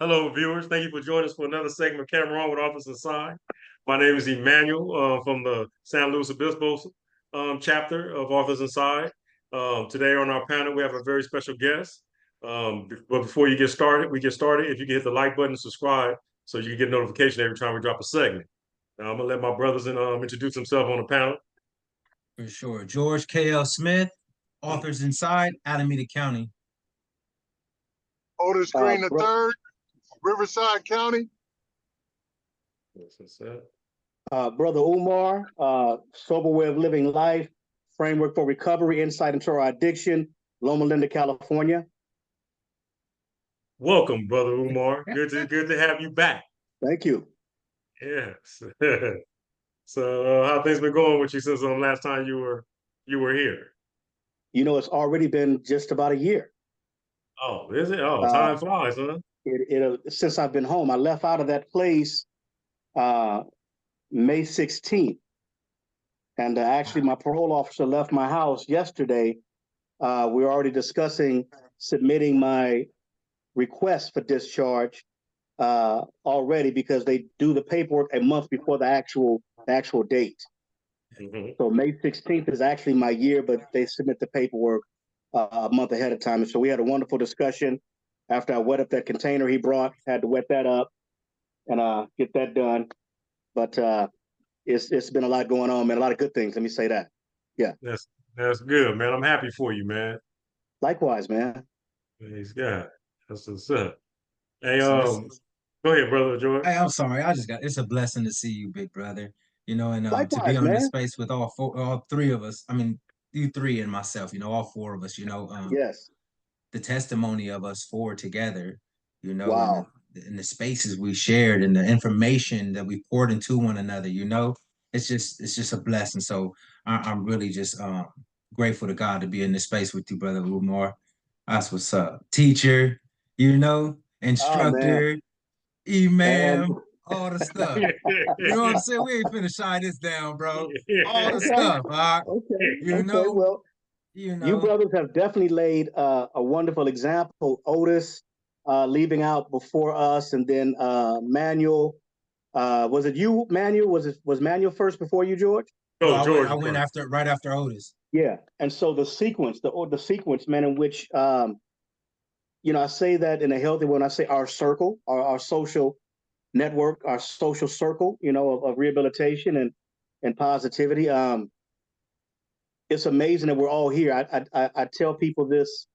Hello, viewers. Thank you for joining us for another segment of Camera On with Officer Side. My name is Emmanuel from the San Luis Obispo chapter of Authors Inside. Today on our panel, we have a very special guest. But before we get started, if you can hit the like button and subscribe so you can get notification every time we drop a segment. Now, I'm going to let my brothers introduce themselves on the panel. For sure. George K.L. Smith, Authors Inside, Alameda County. Otis Green the third, Riverside County. Brother Umar, Sober Way of Living Life, Framework for Recovery, Insight into Our Addiction, Loma Linda, California. Welcome, Brother Umar. Good to have you back. Thank you. Yes. So how things been going with you since the last time you were here? You know, it's already been just about a year. Oh, is it? Oh, time flies, huh? Since I've been home. I left out of that place May 16th. And actually, my parole officer left my house yesterday. We were already discussing submitting my request for discharge already because they do the paperwork a month before the actual date. Mm-hmm. So May 16th is actually my year, but they submit the paperwork a month ahead of time. And so we had a wonderful discussion after I wet up that container he brought, had to wet that up and get that done. But it's been a lot going on, man. A lot of good things. Let me say that. Yeah. That's good, man. I'm happy for you, man. Likewise, man. Praise God. That's what's up. Hey, go ahead, brother George. Hey, I'm sorry. It's a blessing to see you, big brother. You know, and Likewise, to be on man. this space with all three of us. I mean, you three and myself, all four of us, yes. The testimony of us four together, wow. and the spaces we shared and the information that we poured into one another, it's just a blessing. So I'm really just grateful to God to be in this space with you, brother Umar. That's what's up. Teacher, instructor, imam, all the stuff. You know what I'm saying? We ain't finna shy this down, bro. All the stuff, all right? Okay. Well, you brothers have definitely laid a wonderful example. Otis leaving out before us, and then Manuel. Was it you, Manuel? Was Manuel first before you, George? No, George. I went right after Otis. Yeah, and so the sequence, man, in which I say that in a healthy way when I say our circle, our social network, our social circle, of rehabilitation and positivity. It's amazing that we're all here. I tell people this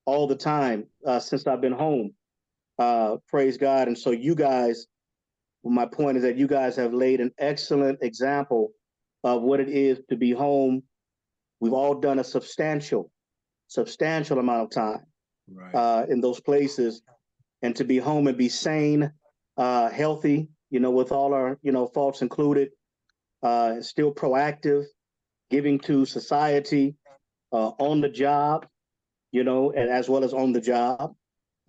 all the time since I've been home. Praise God. And so you guys, my point is that you guys have laid an excellent example of what it is to be home. We've all done a substantial amount of time in those places, and to be home and be sane, healthy, with all our, faults included, still proactive, giving to society, on the job, and as well as on the job.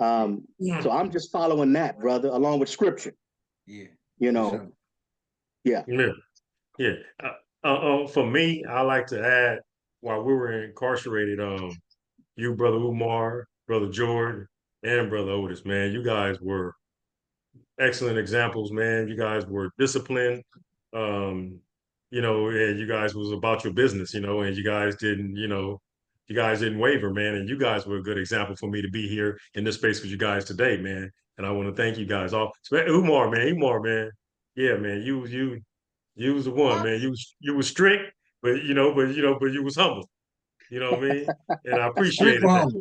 So I'm just following that, brother, along with scripture. Yeah. Sure. Yeah. For me, I like to add, while we were incarcerated, you, brother Umar, brother George, and brother Otis, man, you guys were excellent examples, man. You guys were disciplined, and you guys was about your business, and you guys didn't waver, man. And you guys were a good example for me to be here in this space with you guys today, man. And I want to thank you guys all. Umar, man. Yeah, man, you was the one, man. You was strict, but you was humble. You know what I mean? And I appreciated that.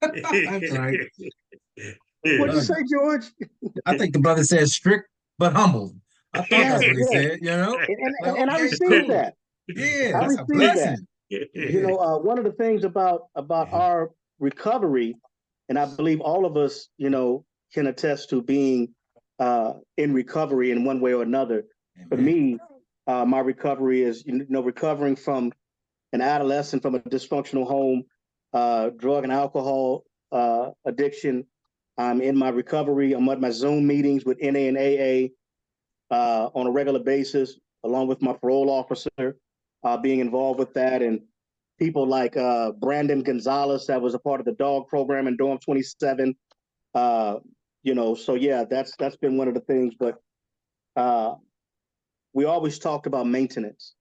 That's right. What'd you say, George? I think the brother said strict but humble. I thought that's what he said, And I received that. Yeah, that's a blessing. One of the things about our recovery, and I believe all of us, can attest to being in recovery in one way or another. Amen. For me, my recovery is, recovering from an adolescent from a dysfunctional home, drug and alcohol addiction. I'm in my recovery. I'm at my Zoom meetings with NA and AA on a regular basis, along with my parole officer, being involved with that. And people like Brandon Gonzalez, that was a part of the dog program in Dorm 27, So yeah, that's been one of the things. But we always talked about maintenance.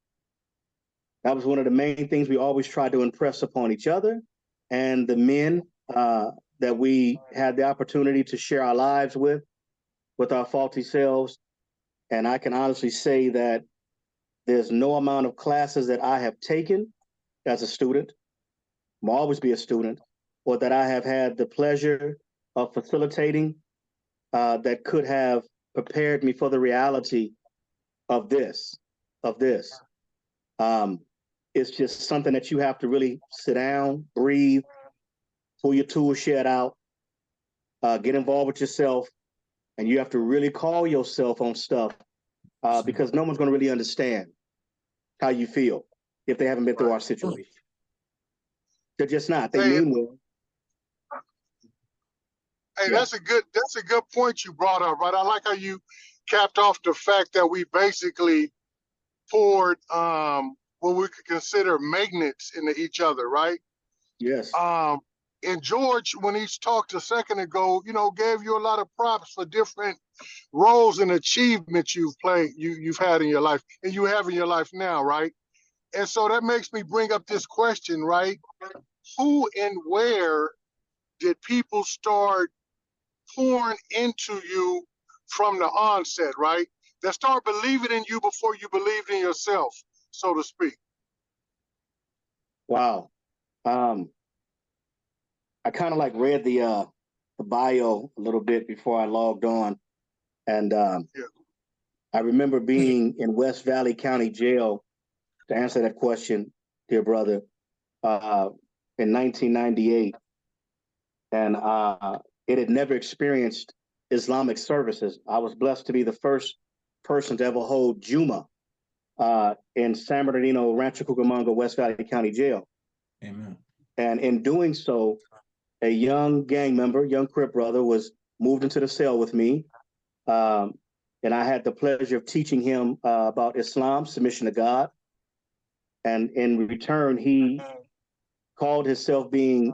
That was one of the main things we always tried to impress upon each other and the men that we had the opportunity to share our lives with our faulty selves. And I can honestly say that there's no amount of classes that I have taken as a student, will always be a student, or that I have had the pleasure of facilitating that could have prepared me for the reality of this, of this. It's just something that you have to really sit down, breathe, pull your tool shed out, get involved with yourself, and you have to really call yourself on stuff because no one's going to really understand how you feel if they haven't been through our situation. They're just not. They Hey, mean well. hey, Yeah. that's a good point you brought up, right? I like how you capped off the fact that we basically poured what we could consider maintenance into each other, right? Yes. And George, when he talked a second ago, gave you a lot of props for different roles and achievements you've had in your life, and you have in your life now, right? And so that makes me bring up this question, right? Who and where did people start pouring into you from the onset, right? That start believing in you before you believed in yourself, so to speak. Wow. I kind of like read the bio a little bit before I logged on, and Yeah. I remember being in West Valley County Jail to answer that question, dear brother, in 1998, and it had never experienced Islamic services. I was blessed to be the first person to ever hold Juma in San Bernardino, Rancho Cucamonga, West Valley County Jail. Amen. And in doing so, a young gang member, young Crip brother, was moved into the cell with me. And I had the pleasure of teaching him about Islam, submission to God. And in return, he called himself being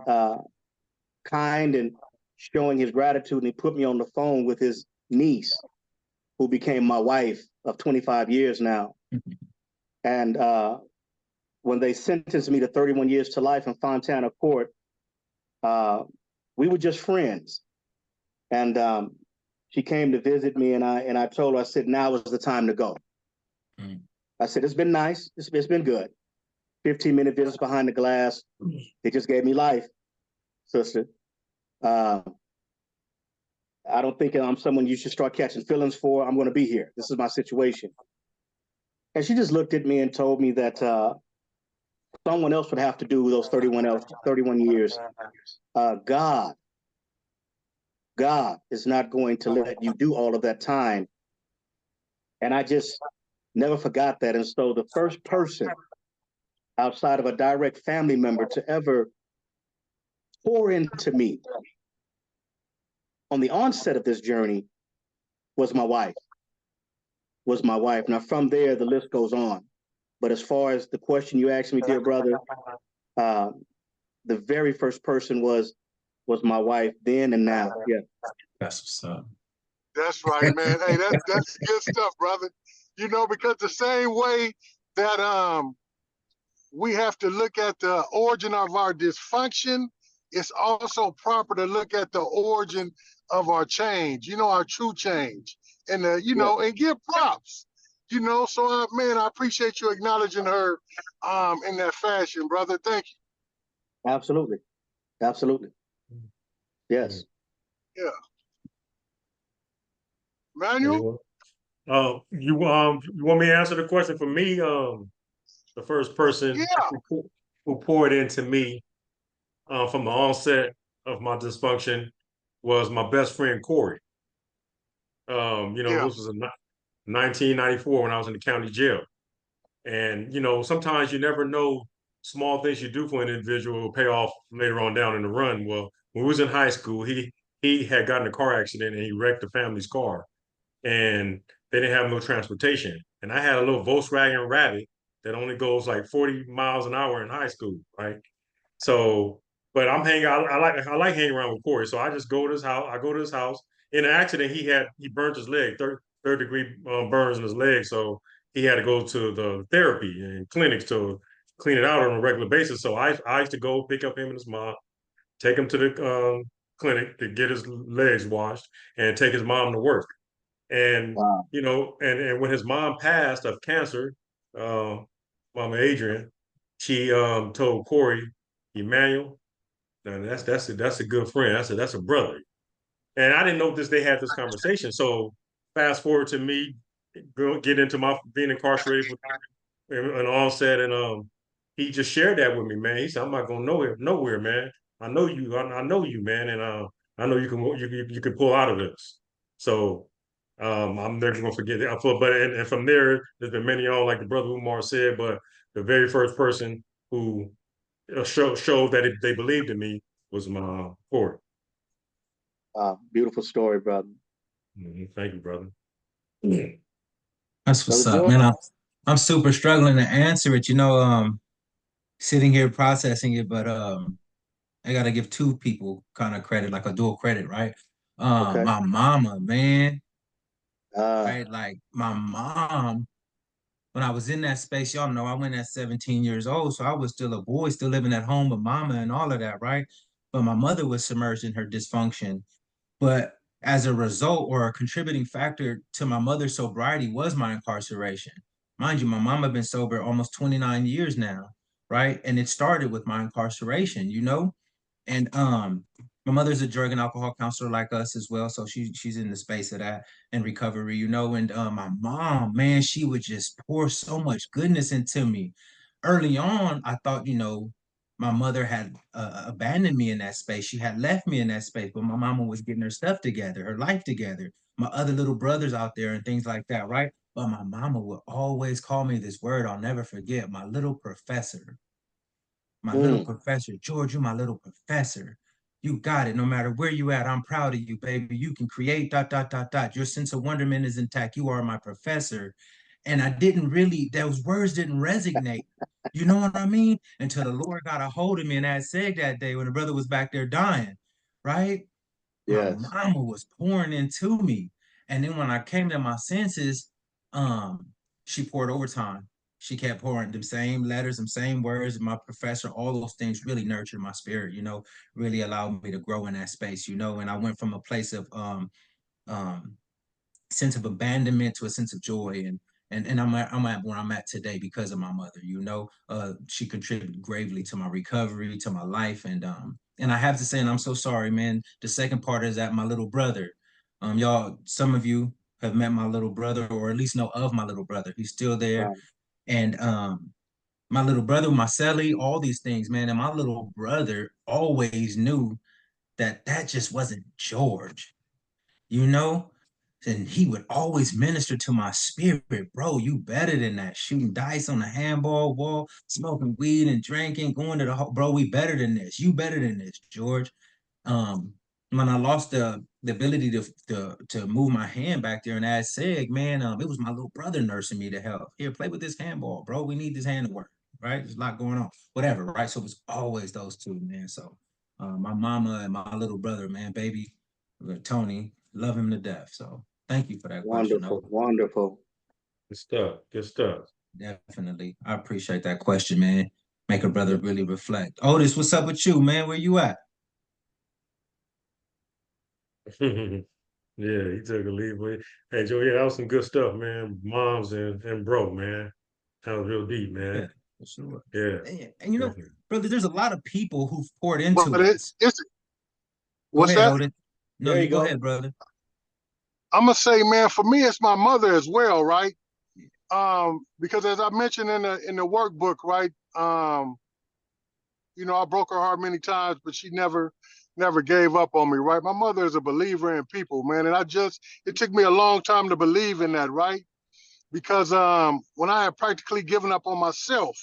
kind and showing his gratitude. And he put me on the phone with his niece, who became my wife of 25 years now. And when they sentenced me to 31 years to life in Fontana Court, we were just friends. And she came to visit me, and I told her, I said, now is the time to go. I said, it's been nice. It's been good. 15-minute visits behind the glass. They just gave me life, sister. I don't think I'm someone you should start catching feelings for. I'm going to be here. This is my situation. And she just looked at me and told me that someone else would have to do those 31 years. God is not going to let you do all of that time. And I just never forgot that. And so the first person outside of a direct family member to ever pour into me on the onset of this journey was my wife. Now from there, the list goes on. But as far as the question you asked me, dear brother, the very first person was my wife then and now. Yeah. That's what's up. That's right, man. Hey, that's good stuff, brother. Because the same way that we have to look at the origin of our dysfunction, it's also proper to look at the origin of our change, our true change. And and give props. So man, I appreciate you acknowledging her in that fashion, brother. Thank you. Absolutely. Yes. Yeah. Manuel? You want me to answer the question for me? The first person Yeah. who poured into me from the onset of my dysfunction was my best friend Corey. Yeah. This was in 1994 when I was in the county jail. And sometimes you never know small things you do for an individual will pay off later on down in the run. Well, when we was in high school, he had gotten a car accident and he wrecked the family's car, and they didn't have no transportation. And I had a little Volkswagen Rabbit that only goes like 40 miles an hour in high school, right? So but I'm hanging. I like hanging around with Corey, so I just go to his house. I go to his house. In an accident, he burnt his leg, third degree burns in his leg, so he had to go to the therapy and clinics to clean it out on a regular basis. So I used to go pick up him and his mom, take him to the clinic to get his legs washed, and take his mom to work. And Wow. and when his mom passed of cancer, uh, Mama Adrian, she told Corey, Emmanuel, now that's a good friend. That's a brother. And I didn't know this. They had this conversation. So fast forward to me get into my being incarcerated and all said, and he just shared that with me, man. He said, "I'm not going nowhere, man. I know you. I know you, man, and I know you can pull out of this." So I'm never going to forget that. But and from there, there's been many on, like the brother Umar said, but the very first person who showed that they believed in me was my court. Beautiful story, brother. Thank you, brother. That's what's Brother up, George? man. I'm super struggling to answer it, sitting here processing it, but I gotta give two people kind of credit, like a dual credit, right? Okay. My mama, man, Uh, right? Like my mom, when I was in that space, y'all know I went at 17 years old, so I was still a boy, still living at home with mama and all of that, right? But my mother was submerged in her dysfunction. But as a result or a contributing factor to my mother's sobriety was my incarceration. Mind you, my mom had been sober almost 29 years now, right? And it started with my incarceration. And my mother's a drug and alcohol counselor like us as well, so she's in the space of that and recovery. And my mom, man, she would just pour so much goodness into me. Early on, I thought, my mother had abandoned me in that space. She had left me in that space, but my mama was getting her stuff together, her life together, my other little brothers out there and things like that, right? But my mama would always call me this word I'll never forget, my little professor. My little mm, professor. George, you my little professor. You got it. No matter where you at, I'm proud of you, baby. You can create, dot, dot, dot, dot. Your sense of wonderment is intact. You are my professor. And I didn't really, those words didn't resonate. You know what I mean? Until the Lord got a hold of me and I said that day when the brother was back there dying, right? My yes. mama was pouring into me. And then when I came to my senses, um, she poured overtime. She kept pouring them same letters, them same words. My professor, all those things really nurtured my spirit, really allowed me to grow in that space. And I went from a place of um sense of abandonment to a sense of joy and I'm at where I'm at today because of my mother. She contributed gravely to my recovery, to my life, and I have to say, and I'm so sorry, man, the second part is that my little brother, y'all, some of you have met my little brother or at least know of my little brother. He's still there. Right. And my little brother, my celly, all these things, man, and my little brother always knew that just wasn't George, you know? And he would always minister to my spirit, bro. You better than that. Shooting dice on the handball wall, smoking weed and drinking, going to bro. We better than this. You better than this, George. Um, when I lost the ability to move my hand back there and add seg, man, it was my little brother nursing me to help. Here, play with this handball, bro. We need this hand to work, right? There's a lot going on, whatever, right? So it was always those two, man. So my mama and my little brother, man, baby, Tony, love him to death. So thank you for that question. Wonderful. Wonderful. Good stuff. Good stuff. Definitely. I appreciate that question, man. Make a brother Yeah. really reflect. Otis, what's up with you, man? Where you at? Yeah, he took a leave. Hey, Joe, yeah, that was some good stuff, man. Moms and bro, man. That was real deep, Yeah, man. for sure. Yeah, And definitely. brother, there's a lot of people who've poured But into us. it's Go what's ahead, that? Otis. No, There you you go go. ahead, brother. I'm gonna say, man, for me, it's my mother as well, right? Because as I mentioned in the workbook, right? I broke her heart many times, but she never gave up on me, right? My mother is a believer in people, man, and it took me a long time to believe in that, right? Because when I had practically given up on myself,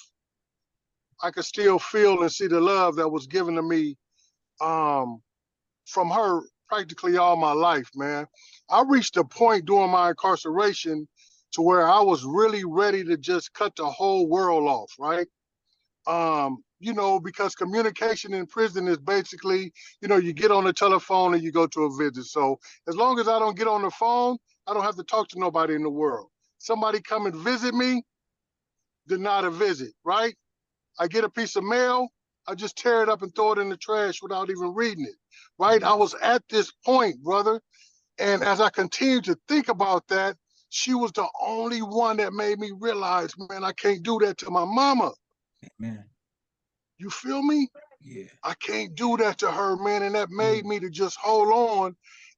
I could still feel and see the love that was given to me um, from her practically all my life, man. I reached a point during my incarceration to where I was really ready to just cut the whole world off, right? because communication in prison is basically, you get on the telephone and you go to a visit. So as long as I don't get on the phone, I don't have to talk to nobody in the world. Somebody come and visit me, deny a visit, right? I get a piece of mail, I just tear it up and throw it in the trash without even reading it, right? I was at this point, brother. And as I continued to think about that, she was the only one that made me realize, man, I can't do that to my mama. Man. You feel me? Yeah. I can't do that to her, man. And that made me to just hold on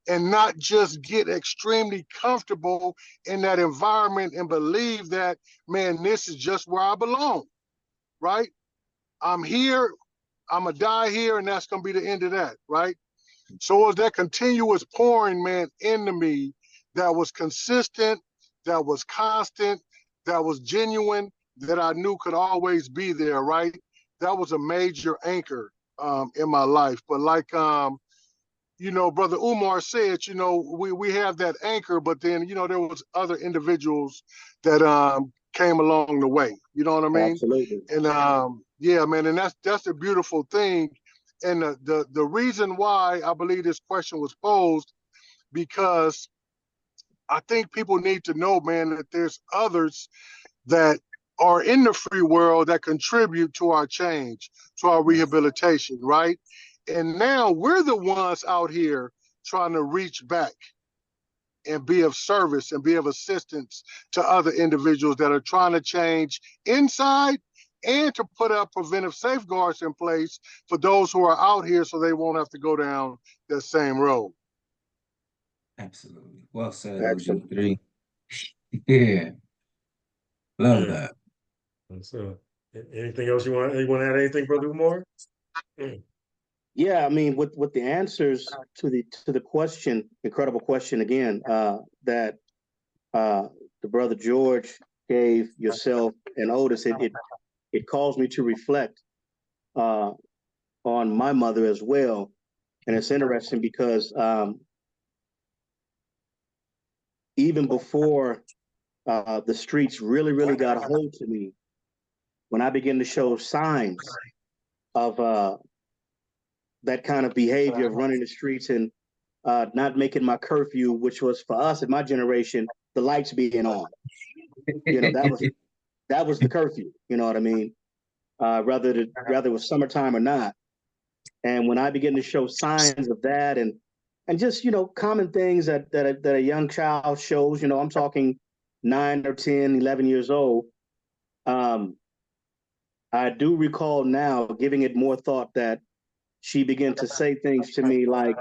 and not just get extremely comfortable in that environment and believe that, man, this is just where I belong, right? I'm here, I'm going to die here, and that's going to be the end of that, right? So it was that continuous pouring, man, into me that was consistent, that was constant, that was genuine, that I knew could always be there, right? That was a major anchor in my life. But like, Brother Umar said, we have that anchor, but then, there was other individuals that came along the way. You know what I mean? Absolutely. And yeah, man, and that's a beautiful thing. And the reason why I believe this question was posed, because I think people need to know, man, that there's others that are in the free world that contribute to our change, to our rehabilitation, right? And now we're the ones out here trying to reach back and be of service and be of assistance to other individuals that are trying to change inside and to put up preventive safeguards in place for those who are out here so they won't have to go down that same road. Absolutely. Well said, Excellent. OG3. Yeah. Love Yeah. that. So, anything else you want? You want to add anything, Brother Umar? Yeah, I mean, with the answers to the question, incredible question again, that the brother George gave yourself and Otis, it caused me to reflect on my mother as well. And it's interesting because even before the streets really, really got a hold to me, when I began to show signs of that kind of behavior of running the streets and not making my curfew, which was for us in my generation, the lights being on. That was the curfew. You know what I mean? Whether it was summertime or not. And when I began to show signs of that and just common things that a young child shows, I'm talking 9 or 10, 11 years old. I do recall now giving it more thought that she began to say things to me like,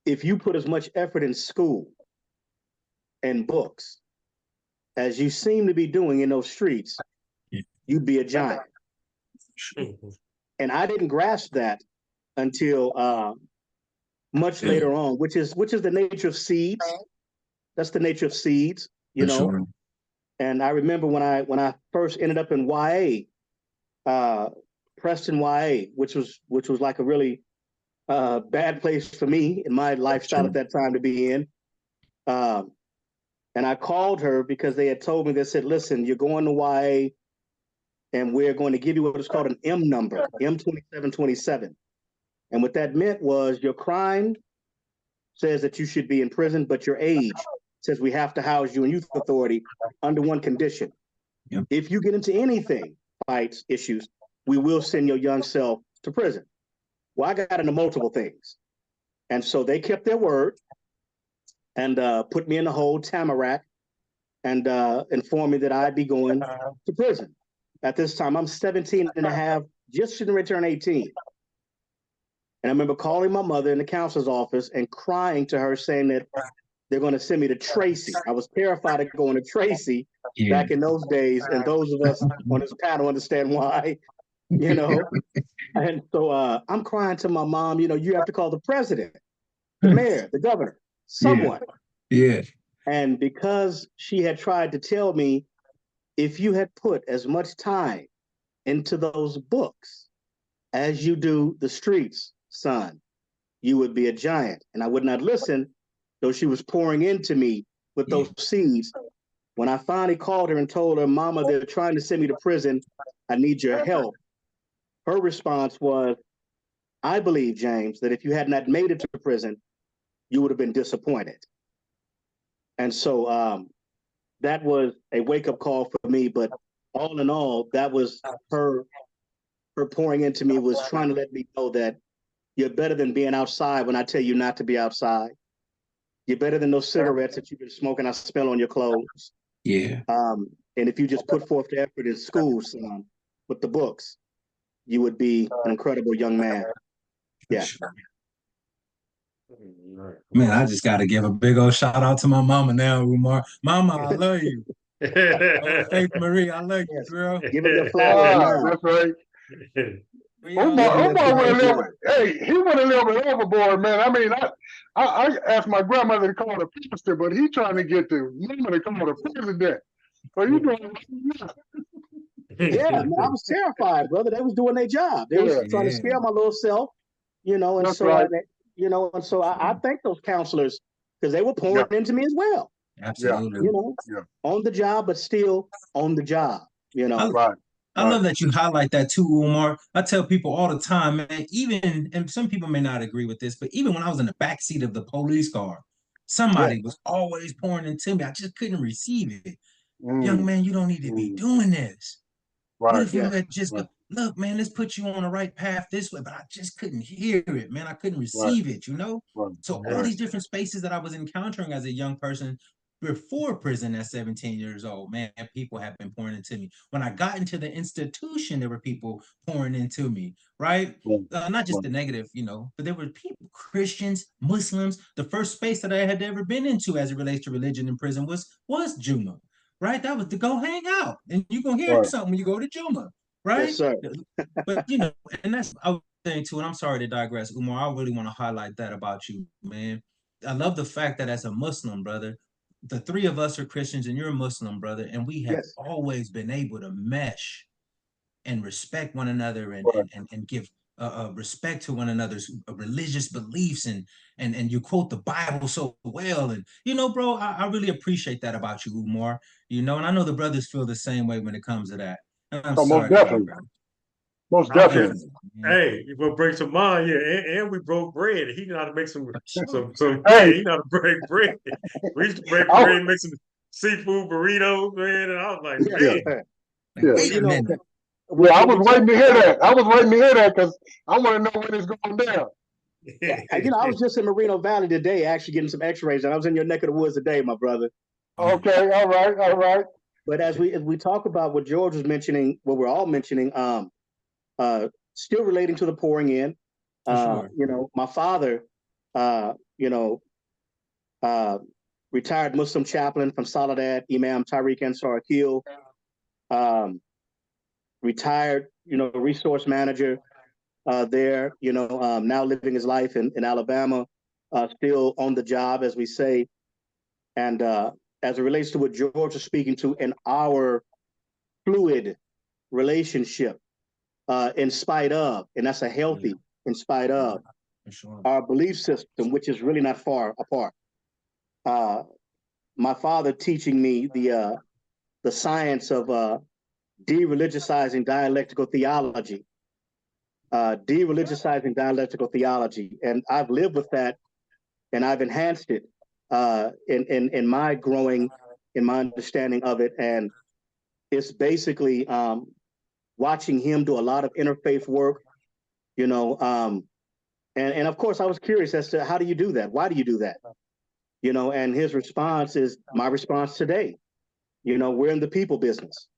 if you put as much effort in school and books as you seem to be doing in those streets, you'd be a giant. And I didn't grasp that until much later on, which is the nature of seeds. That's the nature of seeds, Sure. And I remember when I first ended up in YA, Preston YA, which was like a really bad place for me in my lifestyle at that time to be in. And I called her because they had told me, they said, listen, you're going to YA and we're going to give you what is called an M number, M2727. And what that meant was your crime says that you should be in prison, but your age says we have to house you in youth authority under one condition. Yep. If you get into anything, fights, issues, we will send your young self to prison. Well, I got into multiple things. And so they kept their word and put me in the whole tamarack and informed me that I'd be going to prison. At this time, I'm 17 and a half, just shouldn't return 18. And I remember calling my mother in the counselor's office and crying to her saying that they're going to send me to Tracy. I was terrified of going to Tracy back in those days. And those of us on this panel understand why, And so I'm crying to my mom, you have to call the president, the mayor, the governor, someone. Yeah. And because she had tried to tell me, if you had put as much time into those books as you do the streets, son, you would be a giant. And I would not listen, though she was pouring into me with those seeds. When I finally called her and told her, Mama, they're trying to send me to prison. I need your help. her response was, I believe, James, that if you had not made it to prison, you would have been disappointed. And so that was a wake-up call for me. But all in all, that was her pouring into me, was trying to let me know that you're better than being outside when I tell you not to be outside. You're better than those cigarettes that you've been smoking, I smell on your clothes. Yeah. And if you just put forth the effort in school, son, with the books, you would be an incredible young man. Yeah. Man, I just got to give a big old shout out to my mama now, Umar. Mama, I love you. Oh, Faith Marie, I love you, Yes. girl. Give him your flowers now. That's right. Yeah, Umar went a little bit. Hey, he went a little bit overboard, man. I mean, I asked my grandmother to call the pastor, but he trying to get the mama to call the president. So you doing? Yeah, man, I was terrified, brother. They was doing their job. They was trying to scare my little self, and That's so right. I thank those counselors because they were pouring into me as well. Absolutely. On the job, but still on the job. Right. I love that you highlight that too, Umar. I tell people all the time, man, even, and some people may not agree with this, but even when I was in the backseat of the police car, somebody was always pouring into me. I just couldn't receive it. Young man, you don't need to be doing this. What if you had just go, look, man, let's put you on the right path this way, but I just couldn't hear it, man. I couldn't receive it, So all these different spaces that I was encountering as a young person before prison at 17 years old, man, people have been pouring into me. When I got into the institution, there were people pouring into me, right? Not just the negative, but there were people, Christians, Muslims. The first space that I had ever been into as it relates to religion in prison was Juma, right? That was to go hang out, and you're gonna hear something when you go to Juma, right? Yes, sir. But and that's I was saying too, and I'm sorry to digress, Umar. I really want to highlight that about you, man. I love the fact that as a Muslim brother, the three of us are Christians and you're a Muslim brother, and we have always been able to mesh and respect one another and give respect to one another's religious beliefs and you quote the Bible so well. And bro, I really appreciate that about you, Umar. And I know the brothers feel the same way when it comes to that. I'm sorry to digress. Most definitely. Hey, what brings to mind, and we broke bread. He know how to make some Hey, he know how to break bread. We used to break bread and make some seafood burritos, man. And I was like, man. Wait a minute. I was waiting to hear that. I was waiting to hear that because I want to know when it's going down. I was just in Moreno Valley today, actually getting some X-rays, and I was in your neck of the woods today, my brother. Okay, all right. But as we talk about what George was mentioning, what we're all mentioning, still relating to the pouring in. My father, retired Muslim chaplain from Soledad, Imam Tariq Ansar Akil, retired, resource manager there, now living his life in Alabama, still on the job, as we say. And as it relates to what George is speaking to in our fluid relationship, in spite of, and that's a healthy, in spite of our belief system, which is really not far apart. My father teaching me the science of de-religiousizing dialectical theology, and I've lived with that, and I've enhanced it in my growing, in my understanding of it, and it's basically watching him do a lot of interfaith work, and of course I was curious as to how do you do that? Why do you do that? And his response is my response today. We're in the people business.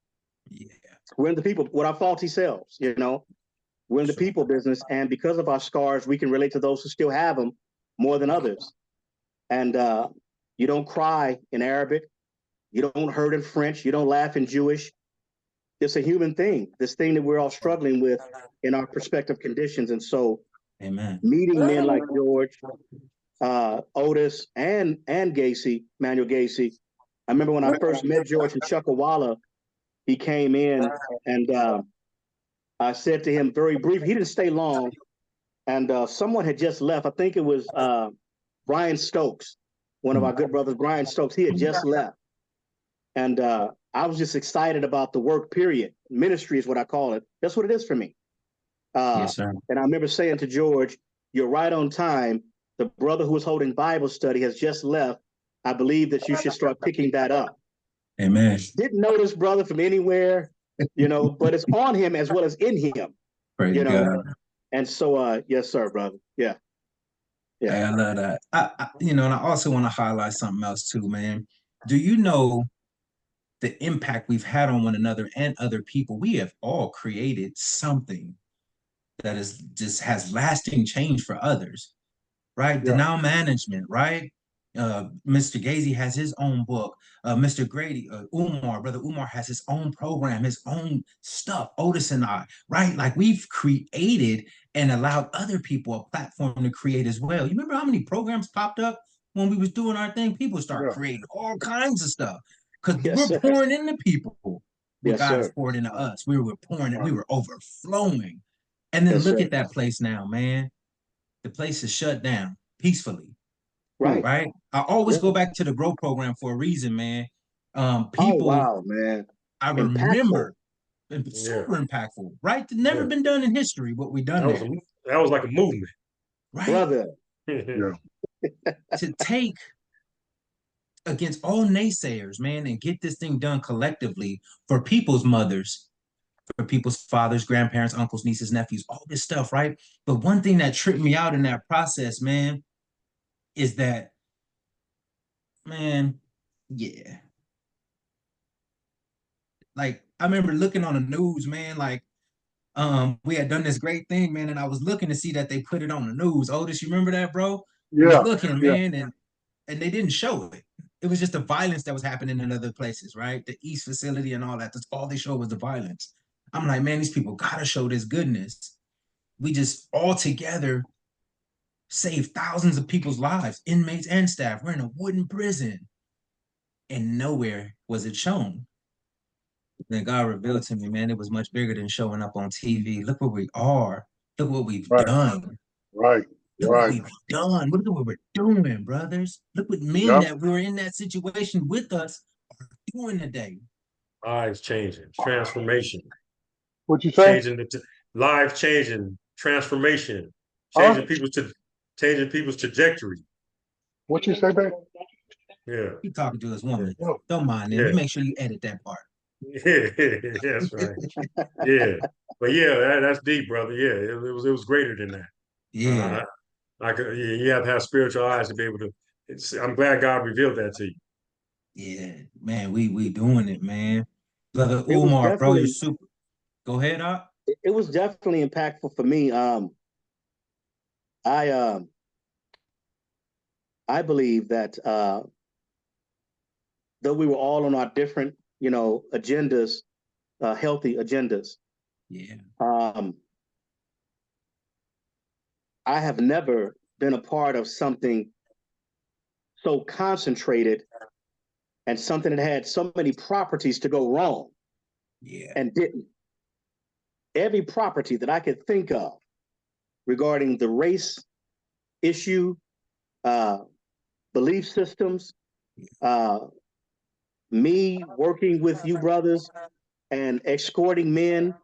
We're in the people with our faulty selves, we're in the people business, and because of our scars, we can relate to those who still have them more than others. And you don't cry in Arabic, you don't hurt in French, you don't laugh in Jewish. It's a human thing, this thing that we're all struggling with in our prospective conditions. And so meeting men like George, Otis, and Manuel Gacy. I remember when I first met George in Chuckawalla, he came in and I said to him very briefly, he didn't stay long, and someone had just left. I think it was Brian Stokes, one of our good brothers, Brian Stokes. He had just left. And I was just excited about the work, period. Ministry is what I call it. That's what it is for me. Yes, sir. And I remember saying to George, "You're right on time. The brother who was holding Bible study has just left. I believe that you should start picking that up." Amen. Didn't know this brother from anywhere, but it's on him as well as in him, Praise you know. God. And so, yes, sir, brother. Yeah. Hey, I love that. And I also want to highlight something else too, man. Do you know the impact we've had on one another and other people? We have all created something that is just has lasting change for others, right? Yeah. Denial management, right? Mr. Gazy has his own book. Mr. Grady, brother Umar has his own program, his own stuff. Otis and I, right? Like we've created and allowed other people a platform to create as well. You remember how many programs popped up when we was doing our thing? People start Yeah. creating all kinds of stuff because Yes, we're sir. pouring into people what Yes, God has sir. poured into us. We were pouring it, we Right. were overflowing. And then Yes, look sir. at that place now, man. The place is shut down peacefully, Right. right? I always Yeah. go back to the Grow program for a reason, man. Oh, People wow, man. I Impactful. remember, Yeah, super impactful, right? Never yeah. been done in history what we done That was there, that was like a movement. right? Brother. Yeah. To take against all naysayers, man, and get this thing done collectively for people's mothers, for people's fathers, grandparents, uncles, nieces, nephews, all this stuff, right? But one thing that tripped me out in that process, man, is that, man, yeah, like I remember looking on the news, man, like we had done this great thing, man, and I was looking to see that they put it on the news. Otis, you remember that, bro? I was Yeah. looking, Yeah. man, and they didn't show it. It was just the violence that was happening in other places, right? The East facility and all that. That's all they showed was the violence. I'm like, man, these people gotta show this goodness. We just all together saved thousands of people's lives, inmates and staff. We're in a wooden prison, and nowhere was it shown. Then God revealed to me, man, it was much bigger than showing up on TV. Look where we are. Look what we've Right. done. Right. Look what Right. we've done. Look at what we're doing, brothers. Look what men Yep. that were in that situation with us are doing today. Lives changing, transformation, What you say? changing lives changing, transformation, Huh? changing people's trajectory. What you say, babe? Yeah, You talking to this yeah, woman. Don't mind him. yeah, You make sure you edit that part. yeah. That's right. Yeah, but yeah, that's deep, brother. Yeah, it was greater than that. Yeah, Yeah, you have to have spiritual eyes to be able to. I'm glad God revealed that to you. yeah. Man, we doing it, man. Brother It was Umar, bro, you're definitely, super. Go ahead, Op. it was definitely impactful for me. I I believe that though we were all on our different, agendas, healthy agendas, Yeah, um, I have never been a part of something so concentrated and something that had so many properties to go wrong yeah, and didn't. Every property that I could think of regarding the race issue, uh, belief systems, uh, me working with you brothers and escorting men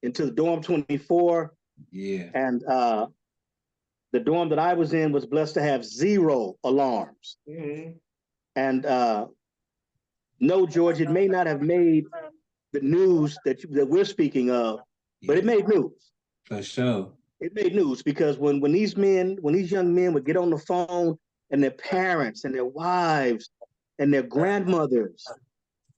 into the dorm 24. yeah. And the dorm that I was in was blessed to have 0 alarms. Mhm. And no, George, it may not have made the news that we're speaking of, but it Yeah, made news. for sure. It made news because when these young men would get on the phone and their parents and their wives and their grandmothers,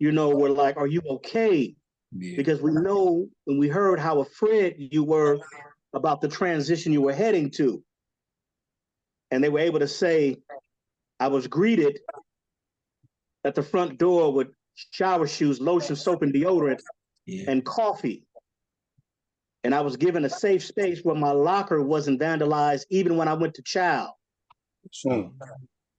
were like, "Are you okay?" Yeah, Because we know when we heard how afraid you were about the transition you were heading to, and they were able to say, "I was greeted at the front door with shower shoes, lotion, soap, and deodorant, yeah. and coffee. And I was given a safe space where my locker wasn't vandalized, even when I went to chow." For sure.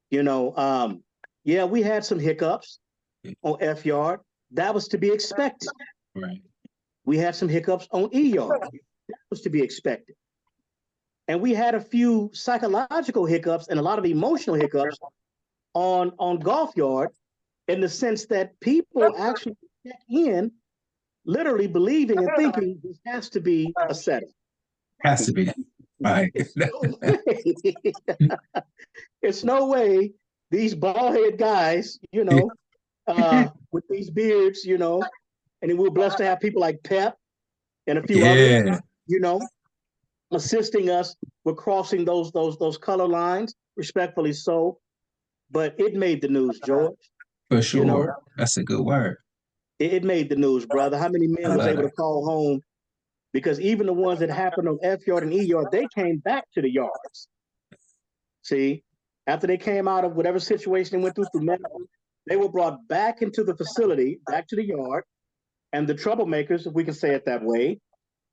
You know, yeah, we had some hiccups Yeah, on F yard. That was to be expected. right. We had some hiccups on E yard. That was to be expected. And we had a few psychological hiccups and a lot of emotional hiccups on golf yard, in the sense that people actually check in, literally believing and thinking this has to be a setup. Has to be. Right. It's no way these bald head guys, with these beards, and then we're blessed to have people like Pep and a few others, Yeah. assisting us with crossing those color lines, respectfully so. But it made the news, George. For sure. That's a good word. It made the news, brother. How many I men was love able that. to call home? Because even the ones that happened on F yard and E yard, they came back to the yards. See, after they came out of whatever situation they went through medical, they were brought back into the facility, back to the yard, and the troublemakers, if we can say it that way,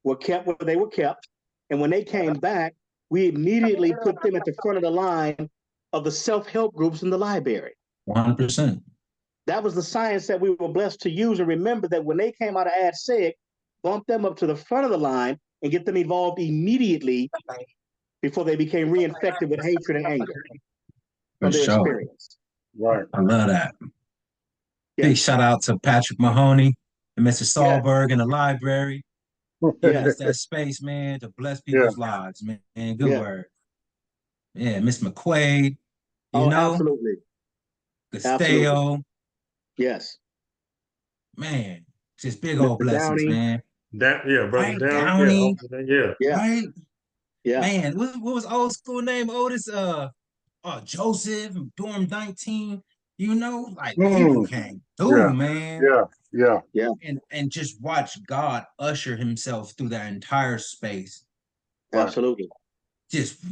were kept where they were kept. And when they came back, we immediately put them at the front of the line of the self-help groups in the library. 100%. That was the science that we were blessed to use. And remember that when they came out of AdSeg, bump them up to the front of the line and get them involved immediately before they became reinfected with hatred and anger For from their sure. experience. Right. I love that. Yes. Big shout out to Patrick Mahoney and Mr. Yeah. Sahlberg in the library. Giving us that space, man, to bless people's lives, man. Good word. Yeah, Miss McQuaid, Absolutely. Gustavo. Yes. Man, just big old Mr. blessings, Downey. man. Brother Right, Downey. Downey. Yeah. Right? Yeah. Man, what was old school name, Otis? Joseph, Dorm 19. Like people came through, man. Yeah. And just watch God usher himself through that entire space. Absolutely. Just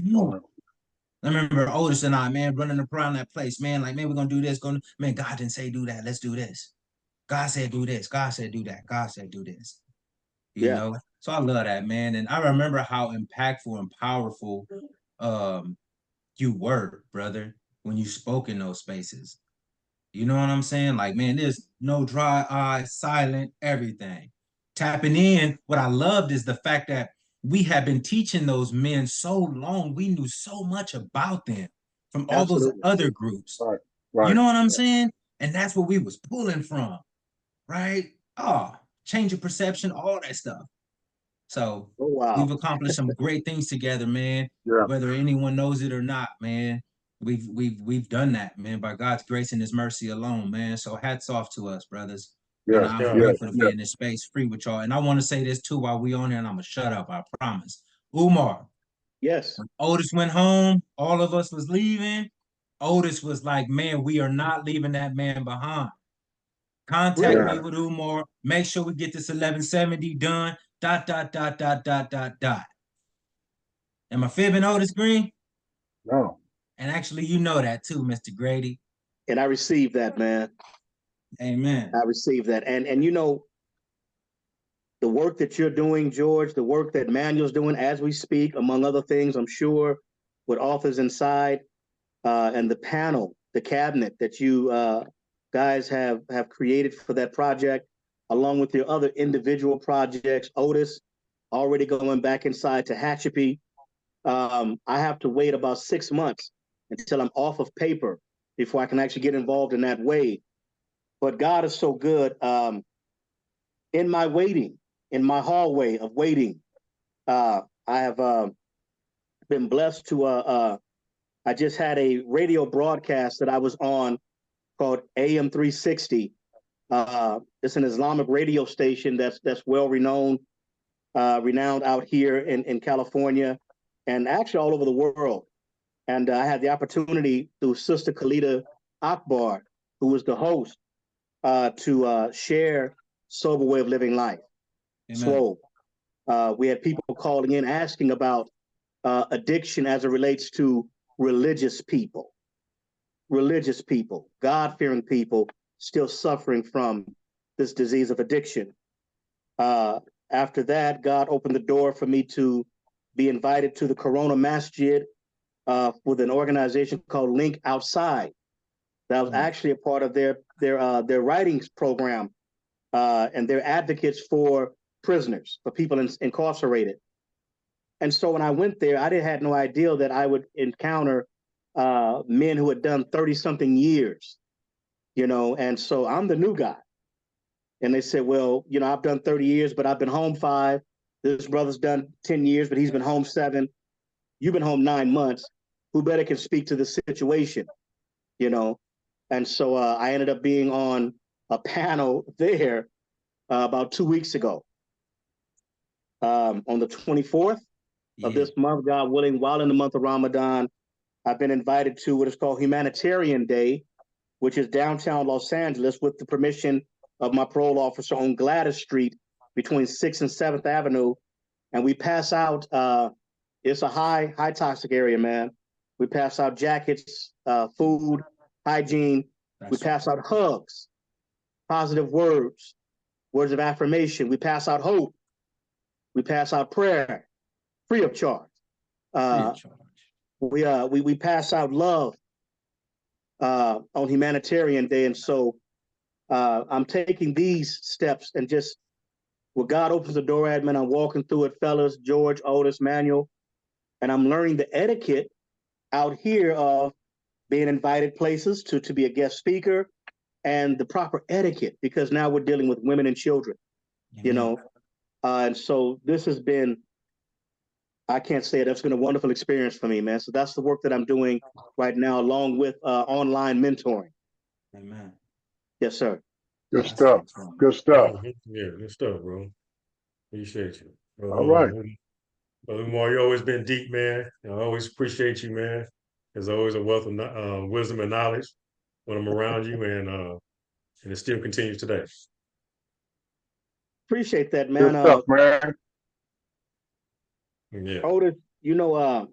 I remember Otis and I, man, running around that place, man, like, man, we're gonna do this. Man, God didn't say do that. Let's do this. God said do this. God said do that. God said do this. You know? So I love that, man. And I remember how impactful and powerful you were, brother, when you spoke in those spaces. You know what I'm saying? Like, man, there's no dry eye, silent, everything. Tapping in. What I loved is the fact that we have been teaching those men so long. We knew so much about them from all those other groups. Right. You know what I'm saying? And that's what we was pulling from, right? Change of perception, all that stuff. So we've accomplished some great things together, man. Yeah. Whether anyone knows it or not, man. We've done that, man, by God's grace and his mercy alone, man. So hats off to us, brothers. Yeah. I'm grateful to be in this space free with y'all. And I want to say this too while we on here, and I'm gonna shut up, I promise. Umar. Yes. When Otis went home, all of us was leaving. Otis was like, man, we are not leaving that man behind. Contact me with Umar. Make sure we get this 1170 done. ... Am I fibbing, Otis Green? No. And actually, you know that too, Mr. Grady. And I received that, man. Amen. I received that. And the work that you're doing, George, the work that Manuel's doing as we speak, among other things, I'm sure, with authors inside, and the panel, the cabinet that you guys have created for that project, along with your other individual projects. Otis, already going back inside to Hatchapee. I have to wait about 6 months until I'm off of paper before I can actually get involved in that way. But God is so good. In my waiting, in my hallway of waiting, I have been blessed to, I just had a radio broadcast that I was on called AM 360. It's an Islamic radio station that's well renowned out here in California and actually all over the world. And I had the opportunity through Sister Khalida Akbar, who was the host, to share sober way of living life. Swole. We had people calling in asking about addiction as it relates to religious people, God-fearing people still suffering from this disease of addiction. After that, God opened the door for me to be invited to the Corona Masjid with an organization called Link Outside. That was actually a part of their writings program, and they're advocates for prisoners, for people incarcerated. And so when I went there, I had no idea that I would encounter men who had done 30-something years, and so I'm the new guy. And they said, well, I've done 30 years, but I've been home 5. This brother's done 10 years, but he's been home 7. You've been home 9 months. Who better can speak to the situation, you know? And so I ended up being on a panel there about 2 weeks ago. On the 24th of this month, God willing, while in the month of Ramadan, I've been invited to what is called Humanitarian Day, which is downtown Los Angeles with the permission of my parole officer on Gladys Street between 6th and 7th Avenue. And we pass out, it's a high toxic area, man. We pass out jackets, food, hygiene. We pass out hugs, positive words, words of affirmation. We pass out hope. We pass out prayer, free of charge. We pass out love on Humanitarian Day. And so I'm taking these steps and just, where God opens the door at, man, I'm walking through it, fellas, George, Otis, Manuel, and I'm learning the etiquette out here of being invited places to be a guest speaker and the proper etiquette, because now we're dealing with women and children, you know? And so this has been, I can't say it, that's been a wonderful experience for me, man. So that's the work that I'm doing right now, along with online mentoring. Amen. Yes, sir. Good stuff. Good stuff. Yeah, good stuff, bro. Appreciate you. All right. Brother Umar, you always been deep, man. I always appreciate you, man. There's always a wealth of wisdom and knowledge when I'm around you, and it still continues today. Appreciate that, man. Good stuff, man. Yeah. Otis, you know,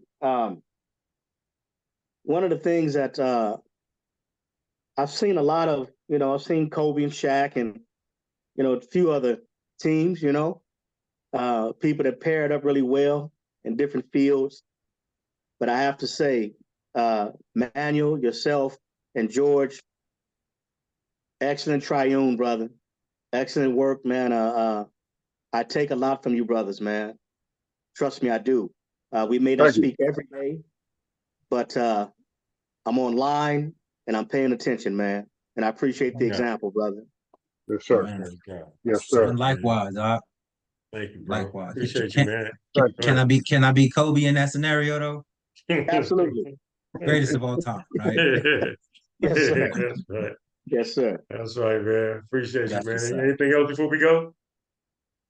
one of the things that I've seen a lot of, you know, I've seen Kobe and Shaq and, you know, a few other teams, you know, people that paired up really well in different fields. But I have to say, Manuel, yourself, and George, excellent triune, brother. Excellent work, man. I take a lot from you brothers, man. Trust me, I do. We may not speak every day, but I'm online and I'm paying attention, man. And I appreciate the example, brother. Yes, sir. Man. Yes, sir. And likewise, Thank you, bro. likewise. Appreciate you, man. Can I be Kobe in that scenario though? Absolutely. Greatest of all time, right? Yes, sir. That's right. Yes, sir. That's right, man. Appreciate That's you, what's man. up. Anything else before we go?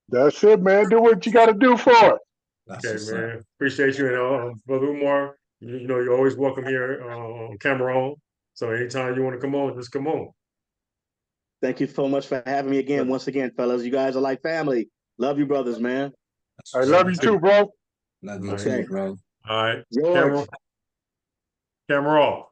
That's it, man. Do what you got to do for it. That's Okay, what's up. man. Appreciate you. And Brother Umar, you know, you're always welcome here on Cameron. So anytime you want to come on, just come on. Thank you so much for having me again. Once again, fellas, you guys are like family. Love you, brothers, man. I love you too, bro. Love you Okay. too, bro. All right. George. Camera off.